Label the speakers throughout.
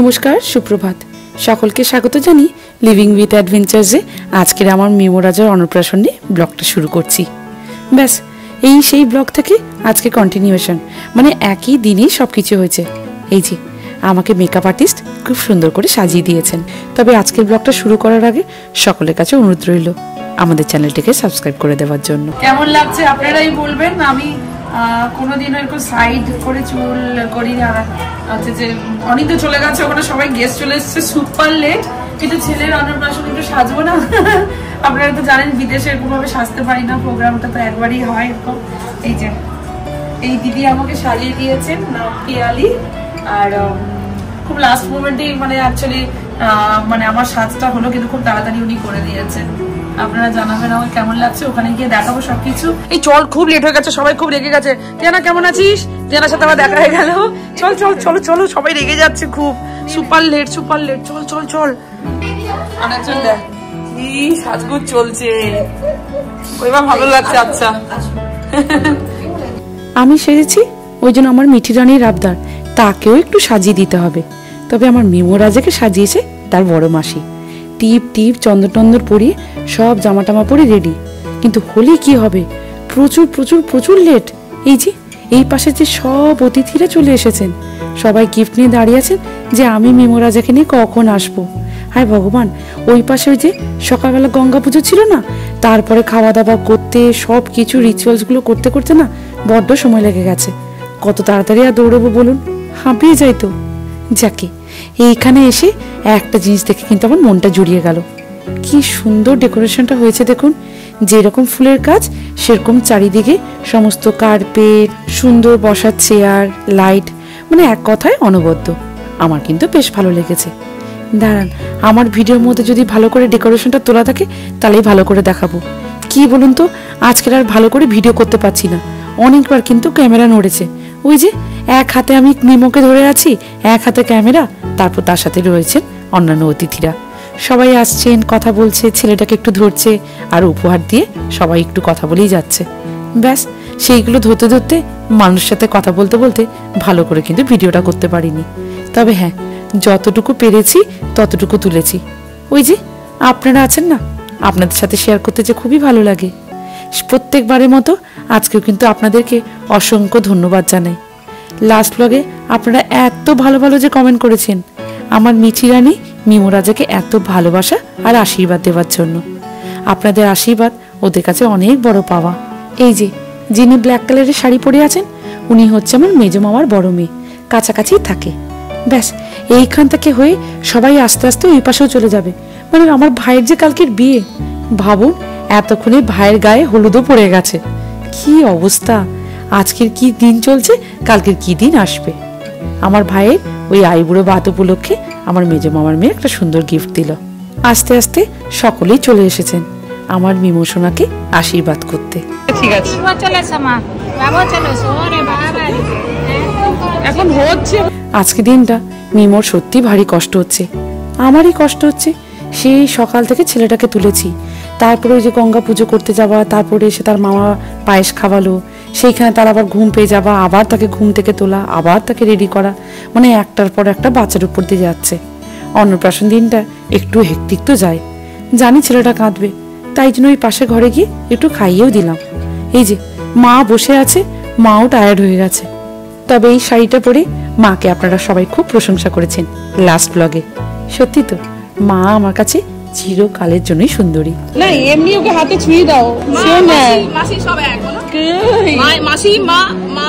Speaker 1: নমস্কার, সুপ্রভাত। সকলকে স্বাগত জানি লিভিং উইথ অ্যাডভেঞ্চার্সে। আজকের আমার মিমো রাজার অন্নপ্রাশন নিয়ে ব্লগটা শুরু করছি। ব্যাস এই সেই ব্লগ থেকে আজকে কন্টিনিউয়েশন, মানে একই দিনেই সব কিছু হয়েছে। এই যে আমাকে মেকআপ আর্টিস্ট খুব সুন্দর করে সাজিয়ে দিয়েছেন। তবে আজকের ব্লগটা শুরু করার আগে সকলের কাছে অনুরোধ রইল আমাদের চ্যানেলটিকে সাবস্ক্রাইব করে দেওয়ার জন্য। কেমন লাগছে আপনারাই বলবেন। আমি কোনোদিন এরকম সাইড করে চুল করি না। আচ্ছা, যে অনেক তো চলে গেছে, ওখানে সবাই গেস্ট চলে এসছে, সুপার লেট। কিন্তু ছেলের অন্নপ্রাশন একটু সাজবো না। আপনারা তো জানেন বিদেশে এরকম ভাবে সাজতে পারি না, প্রোগ্রামটা তো একবারই হয় এরকম। এই যে এই দিদি আমাকে সাজিয়ে দিয়েছেন, নাম পিয়ালি। আর খুব লাস্ট মোমেন্টেই মানে অ্যাকচুয়ালি মানে আমার সাজটা হলো, কিন্তু খুব তাড়াতাড়ি উনি করে দিয়েছেন। আপনারা জানাবেন আমার কেমন লাগছে, ওখানে গিয়ে দেখাবো সবকিছু। এই চল, খুব লেট হয়ে গেছে, সবাই খুব রেগে গেছে। টিয়ানা কেমন আছিস? টিয়ানার সাথে আমার দেখা হয়ে গেল। চল চল চলো চলো, সবাই রেগে যাচ্ছে খুব। সুপার লেট সুপার লেট, চল চল চল। চল দেখ কি সাজগুজ চলছে, ওইবার ভালো লাগছে। আচ্ছা আমি সেজেছি, ওই জন্য আমার মিঠি রানীর আবদার, তাকেও একটু সাজিয়ে দিতে হবে। তবে আমার মিমো রাজাকে সাজিয়েছে তার বড় মাসি। টিপ টিপ চন্দর টন্দর পরিয়ে সব জামা টামা পরে রেডি। কিন্তু হলে কি হবে, প্রচুর প্রচুর প্রচুর লেট। এই যে এই পাশে যে সব অতিথিরা চলে এসেছেন, সবাই গিফট নিয়ে দাঁড়িয়ে আছেন যে আমি মিমো রাজাকে নিয়ে কখন আসবো। হায় ভগবান, ওই পাশে ওই যে সকালবেলা গঙ্গা পুজো ছিল না, তারপরে খাওয়া দাওয়া করতে সব কিছু রিচুয়ালস গুলো করতে করতে না বড্ড সময় লেগে গেছে। কত তাড়াতাড়ি আর দৌড়বো বলুন, হাঁপিয়ে যাই তো। যাকে এইখানে এসে একটা জিনিস দেখে কিন্তু আমার মনটা জুড়িয়ে গেল। কি সুন্দর ডেকোরেশনটা হয়েছে দেখুন। যেরকম ফুলের কাজ সেরকম চারিদিকে সমস্ত কার্পেট, সুন্দর বসার চেয়ার, লাইট, মানে এক কথায় অনবদ্য। আমার কিন্তু বেশ ভালো লেগেছে। দাঁড়ান, আমার ভিডিওর মধ্যে যদি ভালো করে ডেকোরেশনটা তোলা থাকে তাহলেই ভালো করে দেখাবো। কি বলুন তো, আজকের আর ভালো করে ভিডিও করতে পারছি না। অনেকবার কিন্তু ক্যামেরা নড়েছে। ওই যে এক হাতে আমি মিমোকে ধরে আছি, এক হাতে ক্যামেরা, তারপর তার সাথে রয়েছেন অন্যান্য অতিথিরা। সবাই আসছেন, কথা বলছে, ছেলেটাকে একটু ধরছে আর উপহার দিয়ে সবাই একটু কথা বলেই যাচ্ছে। ব্যাস সেইগুলো ধরতে ধরতে মানুষের সাথে কথা বলতে বলতে ভালো করে কিন্তু ভিডিওটা করতে পারিনি। তবে হ্যাঁ, যতটুকু পেরেছি ততটুকু তুলেছি। ওই যে আপনারা আছেন না, আপনাদের সাথে শেয়ার করতে যে খুবই ভালো লাগে। প্রত্যেকবারের মতো আজকেও কিন্তু আপনাদেরকে অসংখ্য ধন্যবাদ জানাই। লাস্ট ব্লগে আপনারা এত ভালো ভালো যে কমেন্ট করেছেন আমার মিঠি রানী মিমো রাজাকে এত ভালোবাসা আর আশীর্বাদ দেওয়ার জন্য। আপনাদের আশীর্বাদ ওদের কাছে অনেক বড় পাওয়া। এই যে যিনি ব্ল্যাক কালারের শাড়ি পরে আছেন, উনি হচ্ছে আমার মেজো মামার বড় মেয়ে, কাছাকাছি থাকে। ব্যাস এইখান থেকে হয়ে সবাই আস্তে আস্তে ওই পাশেও চলে যাবে। মানে আমার ভাইয়ের যে কালকের বিয়ে, ভাবুন এতক্ষণে ভাইয়ের গায়ে হলুদও পড়ে গেছে। কি অবস্থা, আজকের কি দিন চলছে, কালকের কি দিন আসবে। আমার ভাইয়ের ওই আইবুড়ো বাত উপলক্ষে আমার মেজো মামার মেয়ে একটা সুন্দর গিফট দিল। আস্তে আস্তে সকলেই চলে এসেছেন আমার মিমো সোনাকে আশীর্বাদ করতে। ঠিক আছে, এখন হচ্ছে আজকে দিনটা মিমোর সত্যি ভারী কষ্ট হচ্ছে, আমারই কষ্ট হচ্ছে। সেই সকাল থেকে ছেলেটাকে তুলেছি, তারপরে ওই যে গঙ্গা পুজো করতে যাওয়া, তারপরে এসে তার মামা পায়েস খাওয়ালো, সেইখানে তার আবার ঘুম পেয়ে যাওয়া, আবার তাকে ঘুম থেকে তোলা, আবার তাকে রেডি করা, মানে একটার পর একটা বাচ্চার উপর দিয়ে যাচ্ছে। অন্নপ্রাশন দিনটা একটু হেক্টিক তো যায়, জানি ছেলেটা কাঁদবে, তাই জন্য ওই পাশে ঘরে গিয়ে একটু খাইয়েও দিলাম। এই যে মা বসে আছে, মাও টায়ার্ড হয়ে গেছে। তবে এই শাড়িটা পরে মাকে আপনারা সবাই খুব প্রশংসা করেছেন লাস্ট ব্লগে। সত্যি তো, মা আমার কাছে চিরকালের জন্যই সুন্দরী। না এমনি ওকে হাতে ছুঁয়ে দাও, মাসি সব এক, মাসি মা মা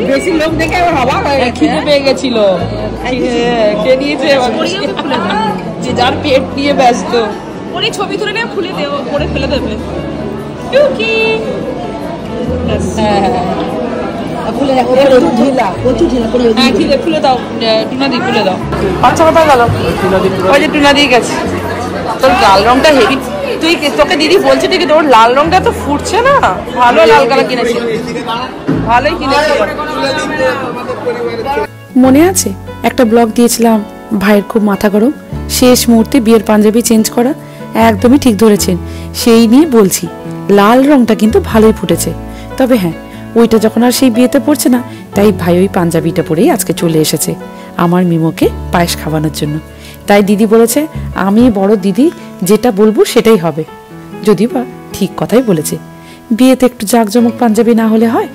Speaker 1: বেশি লোক দেখে আমার অবাক হয়ে গেছে, খিদে পেয়ে গেছিল, কে নিয়েছে যে যার পেট নিয়ে ব্যস্ত। ওরে ছবি তুলে নিয়ে খুলে দেও, পরে ফেলে দেবে। খুলে দাও, টুনা দি খুলে দাও। আচ্ছা কথা গেল, ওই যে টুনা দিয়ে গেছে। তোর লাল রংটা হেভি, তুই তোকে দিদি বলছে ঠিকই, তোর লাল রংটা তো ফুটছে না, ভালো লাল কালার কিনেছি, ভালোই কিনেছি। মনে আছে একটা ব্লগ দিয়েছিলাম, ভাইয়ের খুব মাথা গরম, শেষ মুহূর্তে বিয়ের পাঞ্জাবি চেঞ্জ করা, একদমই ঠিক ধরেছেন। সেই নিয়ে বলছি লাল রংটা কিন্তু ভালোই ফুটেছে। তবে হ্যাঁ, ওইটা যখন আর সেই বিয়েতে পড়ছে না, তাই ভাই ওই পাঞ্জাবিটা পরেই আজকে চলে এসেছে আমার মিমোকে পায়েস খাওয়ানোর জন্য। তাই দিদি বলেছে আমি বড় দিদি যেটা বলবো সেটাই হবে। যদি বা ঠিক কথাই বলেছে, বিয়েতে একটু জাঁকজমক পাঞ্জাবি না হলে হয়?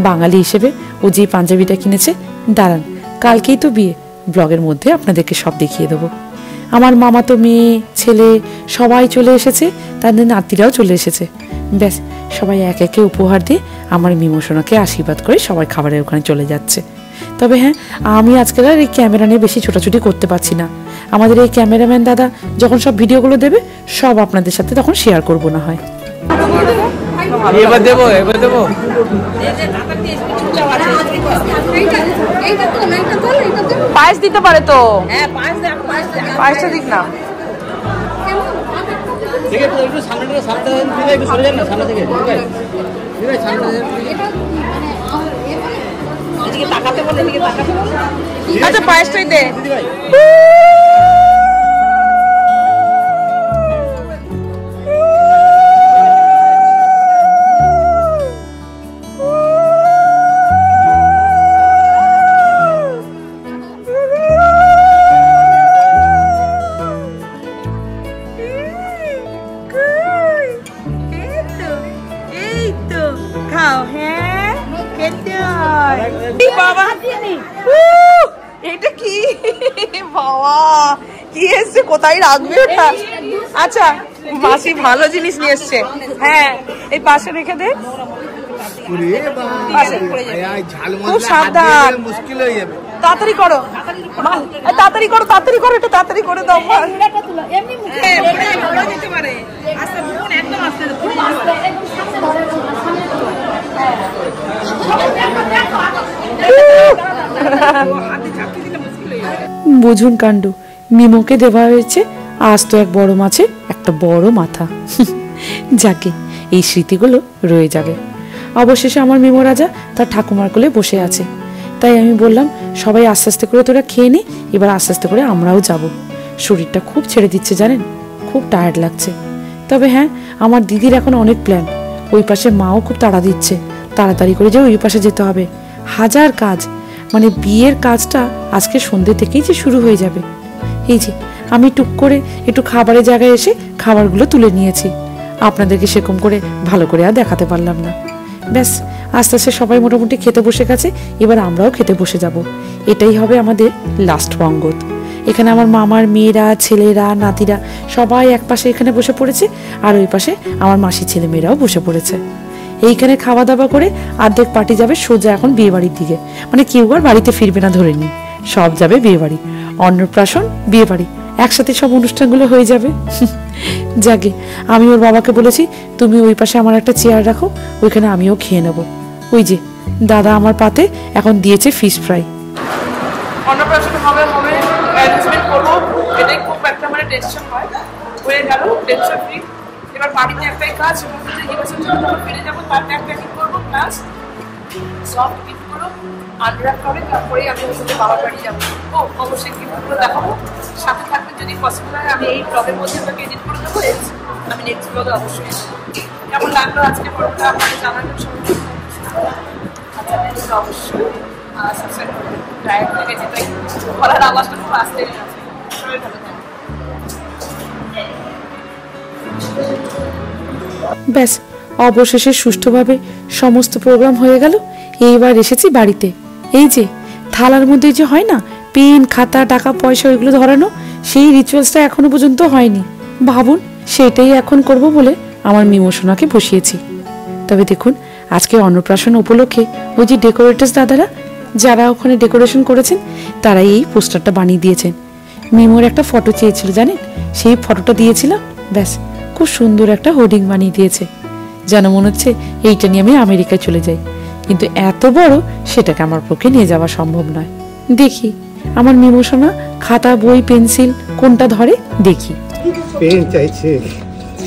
Speaker 1: বাঙালি হিসেবে ও যে পাঞ্জাবিটা কিনেছে, দাঁড়ান কালকেই তো বিয়ে, ব্লগের মধ্যে আপনাদেরকে সব দেখিয়ে দেবো। আমার মামা তো মেয়ে ছেলে সবাই চলে এসেছে, তাদের নাতিরাও চলে এসেছে। ব্যাস সবাই এক একে উপহার দিয়ে আমার মিমোশোনাকে আশীর্বাদ করে সবাই খাবারের ওখানে চলে যাচ্ছে। তবে হ্যাঁ, আমি আজকাল আর এই ক্যামেরা নিয়ে বেশি ছোটাছুটি করতে পারছি না। আমাদের এই ক্যামেরাম্যান দাদা যখন সব ভিডিওগুলো দেবে সব আপনাদের সাথে তখন শেয়ার করবো না হয়।
Speaker 2: পায়েস দিতে পারে তো, পায়েসটা দিক না। আচ্ছা পায়েসটাই দে। এটা কি বাবা, কি এসছে, কোথায় রাখবে ওটা? আচ্ছা মাসি ভালো জিনিস নিয়ে এসছে। হ্যাঁ এই পাশে রেখে দে, খুব সাবধান, মুশকিল হয়ে যাবে। তাড়াতাড়ি করো, তাড়াতাড়ি করো, তাড়াতাড়ি করো, এটা তাড়াতাড়ি করে দাও।
Speaker 1: বুঝুন কাণ্ড, মিমোকে দেওয়া হয়েছে আজ তো এক বড় মাছের একটা বড় মাথা। যাকে এই স্মৃতিগুলো রয়ে যাবে। অবশেষে আমার মিমো রাজা তার ঠাকুমার কোলে বসে আছে। তাই আমি বললাম সবাই আস্তে আস্তে করে তোরা খেয়ে নে, এবার আস্তে আস্তে করে আমরাও যাব। শরীরটা খুব ছেড়ে দিচ্ছে জানেন, খুব টায়ার্ড লাগছে। তবে হ্যাঁ, আমার দিদির এখন অনেক প্ল্যান। ওই পাশে মাও খুব তাড়া দিচ্ছে, তাড়াতাড়ি করে যে ওই পাশে যেতে হবে। হাজার কাজ, মানে বিয়ের কাজটা আজকে সন্ধ্যে থেকেই যে শুরু হয়ে যাবে। এই যে আমি টুক করে একটু খাবারের জায়গায় এসে খাবারগুলো তুলে নিয়েছি। আপনাদেরকে সেরকম করে ভালো করে আর দেখাতে পারলাম না। ব্যাস আস্তে আস্তে সবাই মোটামুটি খেতে বসে গেছে, এবার আমরাও খেতে বসে যাব। এটাই হবে আমাদের লাস্ট পঙ্গত। এখানে আমার মামার মেয়েরা, ছেলেরা, নাতিরা সবাই এক পাশে এখানে বসে পড়েছে, আর ওই পাশে আমার মাসির ছেলে মেয়েরাও বসে পড়েছে। এইখানে খাওয়া দাওয়া করে অর্ধেক পার্টি যাবে সোজা এখন বিয়ে বাড়ির দিকে। মানে কেউ আর বাড়িতে ফিরবে না ধরে নি, সব যাবে বিয়ে বাড়ি। অন্নপ্রাশন, বিয়ে বাড়ি একসাথে সব অনুষ্ঠানগুলো হয়ে যাবে। যাকে আমি ওর বাবাকে বলেছি তুমি ওই পাশে আমার একটা চেয়ার রাখো, ওইখানে আমিও খেয়ে নেব। ওই যে দাদা আমার পাতে এখন দিয়েছে ফিশ ফ্রাই।
Speaker 2: অন্নপ্রাশন হবে, অ্যারেঞ্জমেন্ট করবো, এটাই খুব একটা মানে টেনশন হয়। হয়ে গেল, টেনশন ফ্রি। এবার বাড়িতে একটাই কাজ, ফিরে যাবো, তার ট্যাগ প্যাকিং করবো, প্লাস সফট গিফটগুলো আনর্যাপ করে তারপরেই আমি ওর সাথে বাবার বাড়ি যাবো। ও অবশ্যই গিফটগুলো দেখাবো, সাথে থাকবে যদি পসিবল হয় আমি এই ব্লগের মধ্যে আপনাকে এডিট করে দেবো। আমি নেক্সট ব্লগে অবশ্যই কেমন লাগলো আজকে পর্বটা আপনাকে জানাবেন সবাই। অবশ্যই সাবস্ক্রাইব করবেন। ড্রাইভ থেকে যেটাই বলার আওয়াজটা খুব আসতে গেছে। সবাই ভালো থাকবে।
Speaker 1: ব্যাস অবশেষে সুষ্ঠুভাবে সমস্ত প্রোগ্রাম হয়ে গেল। এইবার এসেছি বাড়িতে। এই যে থালার মধ্যে যে হয় না পেন, খাতা, টাকা পয়সা ওইগুলো ধরানো, সেই রিচুয়ালসটা এখনো পর্যন্ত হয়নি। ভাবুন সেটাই এখন করব বলে আমার মিমোশোনাকে বসিয়েছি। তবে দেখুন আজকে অন্নপ্রাশন উপলক্ষে ওই যে ডেকোরেটার্স দাদারা যারা ওখানে ডেকোরেশন করেছেন তারা এই পোস্টারটা বানিয়ে দিয়েছেন। মিমোর একটা ফটো চেয়েছিল জানেন, সেই ফটোটা দিয়েছিলাম। ব্যাস খুব সুন্দর একটা হোর্ডিং বানিয়ে দিয়েছে, যেন মনে হচ্ছে এইটা নিয়ে আমি আমেরিকায় চলে যাই। কিন্তু এত বড় সেটাকে আমার পক্ষে নিয়ে যাওয়া সম্ভব নয়। দেখি আমার মিমোশোনা খাতা, বই, পেন্সিল কোনটা ধরে দেখি।
Speaker 3: পেন চাইছে,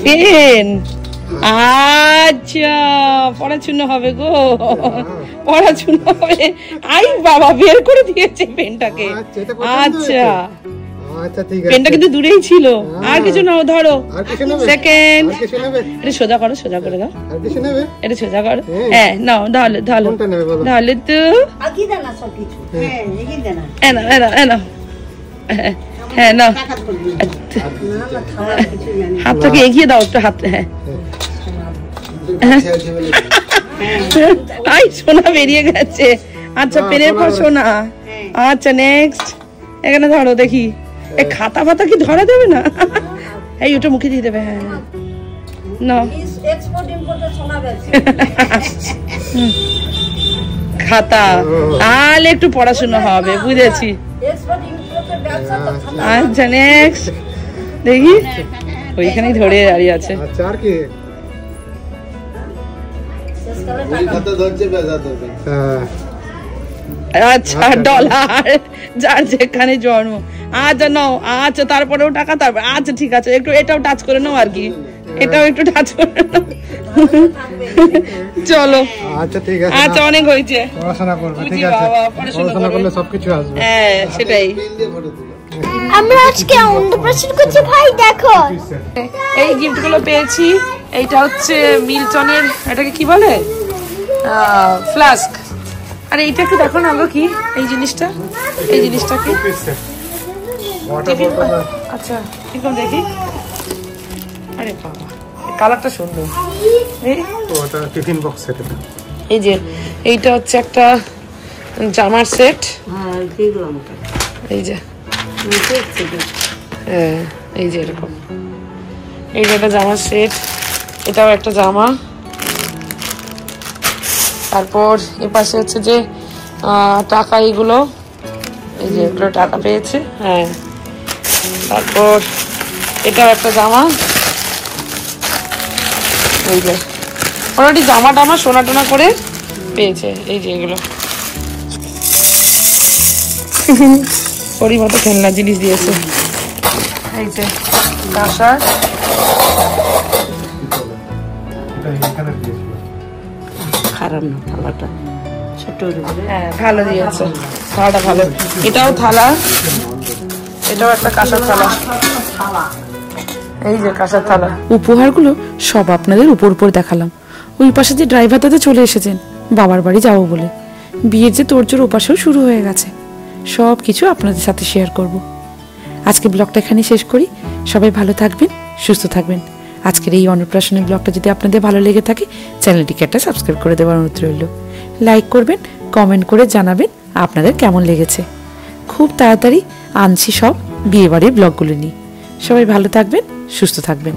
Speaker 2: পেন। আচ্ছা পড়াশোনা হবে গো, পড়াশোনা হবে। আই বাবা বের করে দিয়েছে পেনটাকে। আচ্ছা
Speaker 3: আচ্ছা ঠিক আছে
Speaker 1: পেনটা কিন্তু দূরেই ছিল আর কিছু নাও ধরো
Speaker 3: আর কিছু নেবে
Speaker 1: সেকেন্ড
Speaker 3: আর কিছু নেবে
Speaker 1: এটা সোজা করে দাও
Speaker 3: আর কিছু নেবে
Speaker 1: এটা সোজা করো হ্যাঁ নাও ঢালো
Speaker 3: কোনটা নেবে বলো
Speaker 1: ঢালো তো
Speaker 4: আগে দেনা সব কিছু হ্যাঁ এই দেনা
Speaker 1: এনা হ্যাঁ নাও
Speaker 4: টাকা করবি না না খাওয়ার কিছু জানি
Speaker 1: হাতটাকে এগিয়ে দাও একটু হাত হ্যাঁ আই সোনা বেরিয়ে গেছে আচ্ছা পেনের পর সোনা আচ্ছা নেক্সট এখানে ধরো দেখি এই খাতা ফাতা কি ধরা দেবে না এই ওটা মুখে দিয়ে দেবে হ্যাঁ না
Speaker 4: এক্সপোর্ট ইম্পোর্টের সোনা ব্যবসা
Speaker 1: খাতা আর একটু পড়াশোনা হবে বুঝেছি
Speaker 4: এক্সপোর্ট ইম্পোর্টের ব্যবসা তো খাতা
Speaker 1: আচ্ছা নেক্সট দেখি ওইখানেই ধরে দাঁড়িয়ে আছে
Speaker 3: আচ্ছা আর কি
Speaker 4: শেষকালে
Speaker 5: ওই খাতা ধরছে বেজা দেবে
Speaker 1: আচ্ছা ডলার যার যেখানে জন্ম আচ্ছা নাও আচ্ছা তারপরেও টাকা তারপর আচ্ছা ঠিক আছে একটু এটাও টাচ করে নাও আর কি এটাও একটু টাচ করে নাও চলো
Speaker 3: আচ্ছা ঠিক আছে
Speaker 1: আচ্ছা অনেক হয়েছে
Speaker 3: পড়াশোনা করবে ঠিক
Speaker 1: বুঝি
Speaker 3: আছে
Speaker 1: বাবা, পড়াশোনা
Speaker 3: পড়াশোনা করলে
Speaker 1: করে।
Speaker 3: সবকিছু আসবে
Speaker 1: হ্যাঁ সেটাই
Speaker 5: পেন দিয়ে ফটো তুলো
Speaker 6: আমরা আজকে অন্নপ্রাশন করছি ভাই দেখো
Speaker 2: এই গিফট গুলো পেয়েছি। এইটা হচ্ছে মিল্টনের, এটাকে কি বলে, ফ্লাস্ক। আর এইটাকে দেখো না গো, কি এই জিনিসটা, এই জিনিসটা কি? টিফিন, আচ্ছা এরকম দেখি। আরে বাবা, কালারটা সুন্দর।
Speaker 3: ওটা টিফিন বক্স সেট।
Speaker 2: এই যে এইটা হচ্ছে একটা জামার সেট।
Speaker 4: হ্যাঁ দেখলাম
Speaker 2: এই যে
Speaker 4: দেখছি
Speaker 2: হ্যাঁ, এই যে এরকম, এই যে একটা জামার সেট, এটাও একটা জামা। তারপর এ পাশে হচ্ছে যে টাকা, এইগুলো, এই যে এগুলো টাকা পেয়েছে। হ্যাঁ, তারপর এটাও একটা জামা। এই যে অলরেডি জামা টামা সোনা টোনা করে পেয়েছে। এই যে এগুলো ওরই মতো খেলনা জিনিস দিয়েছে। এই যে কাঁসার,
Speaker 4: খারাপ না থালাটা ছোট
Speaker 2: হ্যাঁ ভালো দিয়েছে, থালাটা ভালো। এটাও থালা, এটাও একটা কাঁসার থালা। এই যে কাঁসার থালা।
Speaker 1: উপহারগুলো সব আপনাদের উপর উপর দেখালাম। ওই পাশে যে ড্রাইভার দাদা চলে এসেছেন বাবার বাড়ি যাবো বলে। বিয়ের যে তোড়জোড় ওপাশেও শুরু হয়ে গেছে। সব কিছু আপনাদের সাথে শেয়ার করব। আজকে ব্লগটা এখানে শেষ করি। সবাই ভালো থাকবেন, সুস্থ থাকবেন। আজকের এই অন্নপ্রাশনের ব্লগটা যদি আপনাদের ভালো লেগে থাকে, চ্যানেলটিকে একটা সাবস্ক্রাইব করে দেওয়ার অনুরোধ রইল। লাইক করবেন, কমেন্ট করে জানাবেন আপনাদের কেমন লেগেছে। খুব তাড়াতাড়ি আনছি সব বিয়েবাড়ির ব্লগগুলো নিয়ে। সবাই ভালো থাকবেন, সুস্থ থাকবেন।